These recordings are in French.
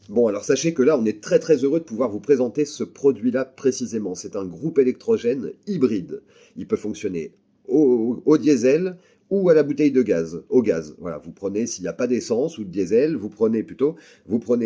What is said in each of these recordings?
Bon, alors sachez que là, on est très très heureux de pouvoir vous présenter ce produit-là précisément. C'est un groupe électrogène hybride. Il peut fonctionner au diesel ou à la bouteille de gaz, au gaz. Voilà, vous prenez, s'il n'y a pas d'essence ou de diesel, vous prenez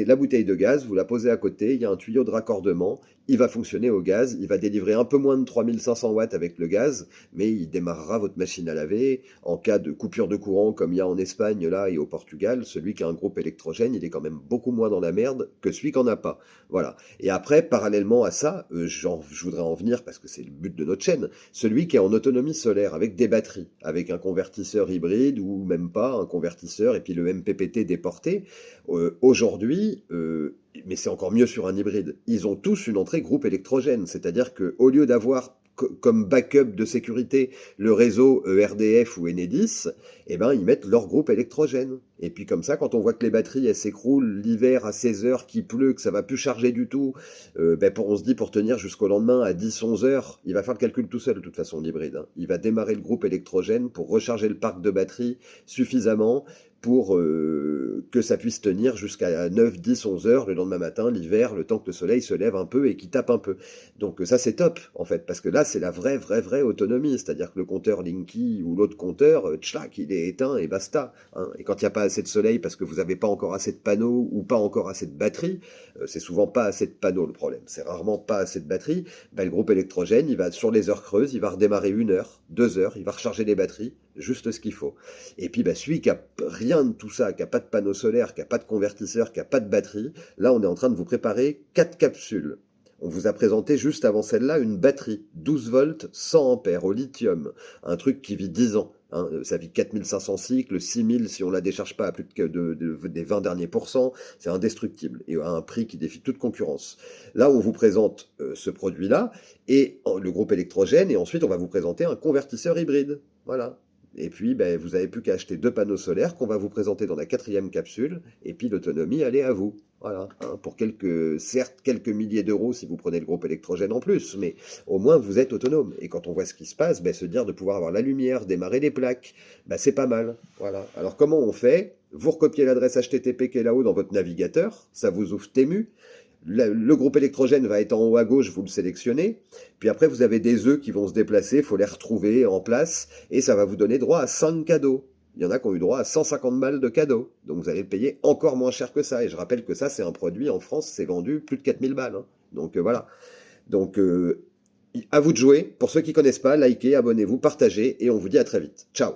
la bouteille de gaz, vous la posez à côté, il y a un tuyau de raccordement, il va fonctionner au gaz, il va délivrer un peu moins de 3500 watts avec le gaz, mais il démarrera votre machine à laver. En cas de coupure de courant, comme il y a en Espagne là et au Portugal, celui qui a un groupe électrogène, il est quand même beaucoup moins dans la merde que celui qui n'en a pas. Voilà. Et après, parallèlement à ça, je voudrais en venir, parce que c'est le but de notre chaîne, celui qui est en autonomie solaire, avec des batteries, avec un convertisseur hybride, ou même pas, un convertisseur, et puis le MPPT déporté. Aujourd'hui, mais c'est encore mieux sur un hybride, ils ont tous une entrée groupe électrogène, c'est-à-dire qu'au lieu d'avoir comme backup de sécurité le réseau RDF ou Enedis, eh ben, ils mettent leur groupe électrogène. Et puis comme ça, quand on voit que les batteries elles s'écroulent l'hiver à 16 heures, qu'il pleut, que ça va plus charger du tout, on se dit pour tenir jusqu'au lendemain à 10-11 heures, il va faire le calcul tout seul de toute façon l'hybride, hein. Il va démarrer le groupe électrogène pour recharger le parc de batterie suffisamment pour que ça puisse tenir jusqu'à 9, 10, 11 heures le lendemain matin, l'hiver, le temps que le soleil se lève un peu et qu'il tape un peu. Donc ça c'est top en fait, parce que là c'est la vraie autonomie, c'est-à-dire que le compteur Linky ou l'autre compteur, tchlac, il est éteint et basta, hein. Et quand il n'y a pas assez de soleil parce que vous n'avez pas encore assez de panneaux ou pas encore assez de batterie, c'est souvent pas assez de panneaux le problème, c'est rarement pas assez de batterie, ben, le groupe électrogène il va sur les heures creuses, il va redémarrer 1 heure, 2 heures, il va recharger les batteries, juste ce qu'il faut. Et puis bah, celui qui a rien de tout ça, qui a pas de panneau solaire, qui a pas de convertisseur, qui a pas de batterie, là on est en train de vous préparer 4 capsules. On vous a présenté juste avant celle-là une batterie 12 volts 100 ampères au lithium, un truc qui vit 10 ans. Hein, ça vit 4500 cycles, 6000 si on la décharge pas à plus des 20 derniers pourcents, c'est indestructible et à un prix qui défie toute concurrence. Là, on vous présente ce produit-là et le groupe électrogène et ensuite on va vous présenter un convertisseur hybride. Voilà. Et puis, ben, vous n'avez plus qu'à acheter 2 panneaux solaires qu'on va vous présenter dans la 4e capsule, et puis l'autonomie, elle est à vous. Voilà, hein, pour certes, quelques milliers d'euros si vous prenez le groupe électrogène en plus, mais au moins vous êtes autonome. Et quand on voit ce qui se passe, ben, se dire de pouvoir avoir la lumière, démarrer les plaques, ben, c'est pas mal. Voilà. Alors comment on fait? Vous recopiez l'adresse HTTP qui est là-haut dans votre navigateur, ça vous ouvre Temu. Le groupe électrogène va être en haut à gauche, vous le sélectionnez. Puis après, vous avez des œufs qui vont se déplacer, il faut les retrouver en place, et ça va vous donner droit à 5 cadeaux. Il y en a qui ont eu droit à 150 balles de cadeaux. Donc vous allez le payer encore moins cher que ça. Et je rappelle que ça, c'est un produit, en France, c'est vendu plus de 4000 balles, hein. Donc voilà. Donc à vous de jouer. Pour ceux qui connaissent pas, likez, abonnez-vous, partagez, et on vous dit à très vite. Ciao.